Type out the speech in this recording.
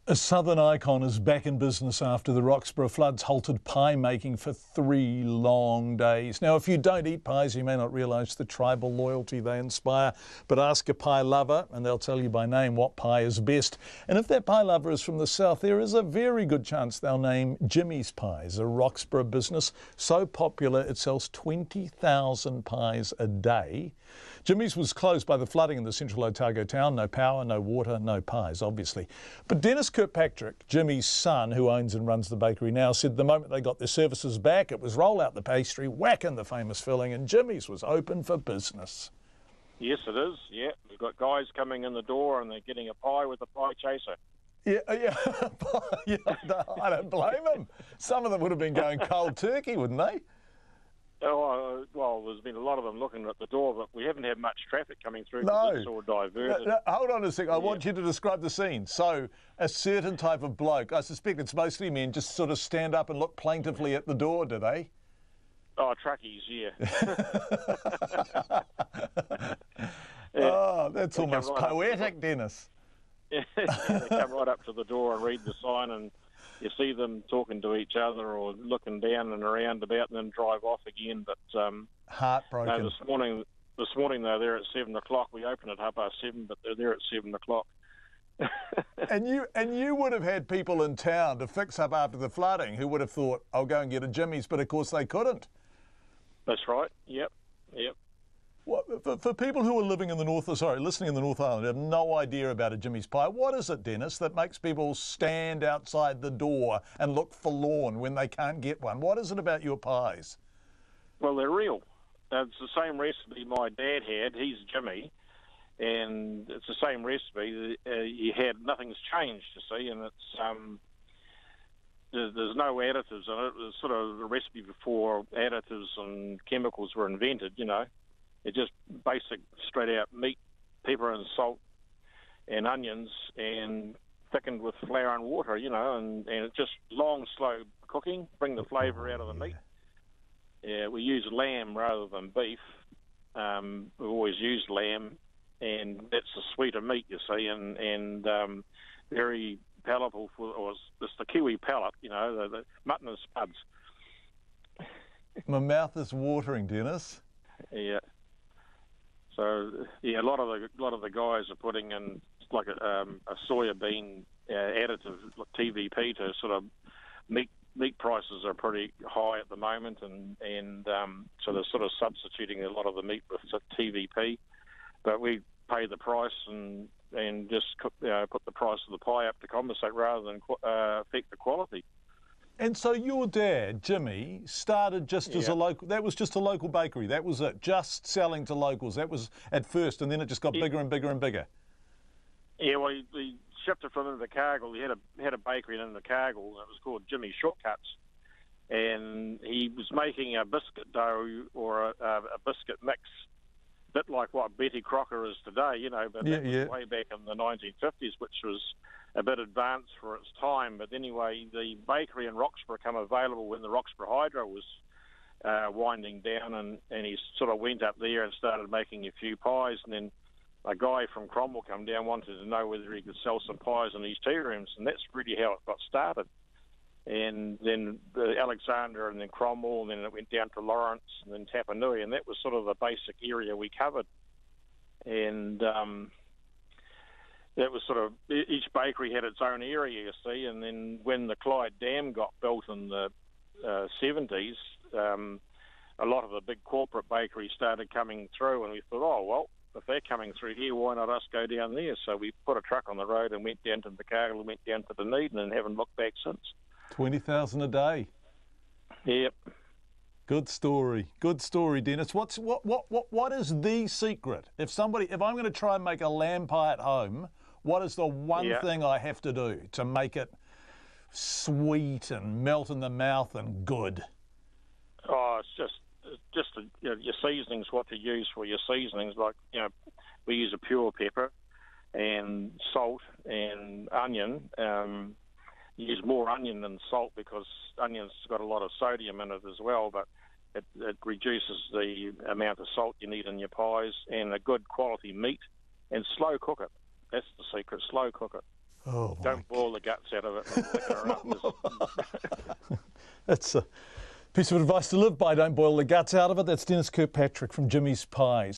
A southern icon is back in business after the Roxburgh floods halted pie making for 3 long days. Now, if you don't eat pies, you may not realise the tribal loyalty they inspire, but ask a pie lover and they'll tell you by name what pie is best. And if that pie lover is from the south, there is a very good chance they'll name Jimmy's Pies, a Roxburgh business so popular it sells 20,000 pies a day. Jimmy's was closed by the flooding in the central Otago town. No power, no water, no pies, obviously. But Dennis Kirkpatrick, Jimmy's son, who owns and runs the bakery now, said the moment they got their services back, it was roll out the pastry, whack in the famous filling, and Jimmy's was open for business. Yes, it is. Yeah, we've got guys coming in the door and they're getting a pie with a pie chaser. Yeah, yeah, I don't blame them. Some of them would have been going cold turkey, wouldn't they? Oh, well, there's been a lot of them looking at the door, but we haven't had much traffic coming through. No. It's all diverted. No, hold on a second. I want you to describe the scene. So, a certain type of bloke, I suspect it's mostly men, just sort of stand up and look plaintively at the door, do they? Oh, truckies, yeah. Oh, that's almost poetic, Dennis. Yeah, they come right up to the door and read the sign, and you see them talking to each other or looking down and around about and then drive off again. But heartbroken. No, this morning though, they're at 7 o'clock. We open at 7:30, but they're there at 7 o'clock. and you would have had people in town to fix up after the flooding who would have thought, I'll go and get a Jimmy's, but of course they couldn't. That's right. Yep. Well, for people who are listening in the North Island, have no idea about a Jimmy's pie, what is it, Dennis, that makes people stand outside the door and look forlorn when they can't get one? What is it about your pies? Well, they're real. It's the same recipe my dad had. He's Jimmy, and it's the same recipe. He had nothing's changed, you see, and it's there's no additives in it. It's sort of a recipe before additives and chemicals were invented, you know. It's just basic, straight-out meat, pepper and salt and onions, and thickened with flour and water, you know, and it's just long, slow cooking, bring the flavour out of the meat. Yeah, we use lamb rather than beef. We've always used lamb, and that's the sweeter meat, you see, and very palatable it's the Kiwi palate, you know, the mutton and spuds. My mouth is watering, Dennis. Yeah. So yeah, a lot of the guys are putting in like a soya bean additive, like TVP, to sort of meat prices are pretty high at the moment, and so they're sort of substituting a lot of the meat with TVP, but we pay the price and just put the price of the pie up to compensate rather than affect the quality. And so your dad, Jimmy, started just as a local. That was just a local bakery. That was it. Just selling to locals. That was at first, and then it just got bigger and bigger and bigger. Yeah, well, he shipped it from Invercargill. He had a bakery in Invercargill. It was called Jimmy's Shortcuts, and he was making a biscuit dough or a biscuit mix, a bit like what Betty Crocker is today, you know. But that was way back in the 1950s, which was a bit advanced for its time. But anyway, the bakery in Roxburgh came available when the Roxburgh Hydro was winding down, and he sort of went up there and started making a few pies, and then a guy from Cromwell came down, wanted to know whether he could sell some pies in his tea rooms, and that's really how it got started. And then Alexandra, and then Cromwell, and then it went down to Lawrence, and then Tapanui, and that was sort of the basic area we covered. And that was sort of, each bakery had its own area, you see, and then when the Clyde Dam got built in the 70s, a lot of the big corporate bakeries started coming through, and we thought, oh, well, if they're coming through here, why not us go down there? So we put a truck on the road and went down to Invercargill and went down to Dunedin and haven't looked back since. 20,000 a day. Yep. Good story, Dennis. What is the secret? If I'm going to try and make a lamb pie at home, what is the one thing I have to do to make it sweet and melt in the mouth and good? Oh, it's just your seasonings. What to use for your seasonings? Like, you know, we use a pure pepper and salt and onion. Use more onion than salt because onion's got a lot of sodium in it as well, but it reduces the amount of salt you need in your pies, and a good quality meat, and slow cook it. That's the secret, slow cook it. Oh, don't boil the guts out of it. And liquor her up. that's a piece of advice to live by. Don't boil the guts out of it. That's Dennis Kirkpatrick from Jimmy's Pies.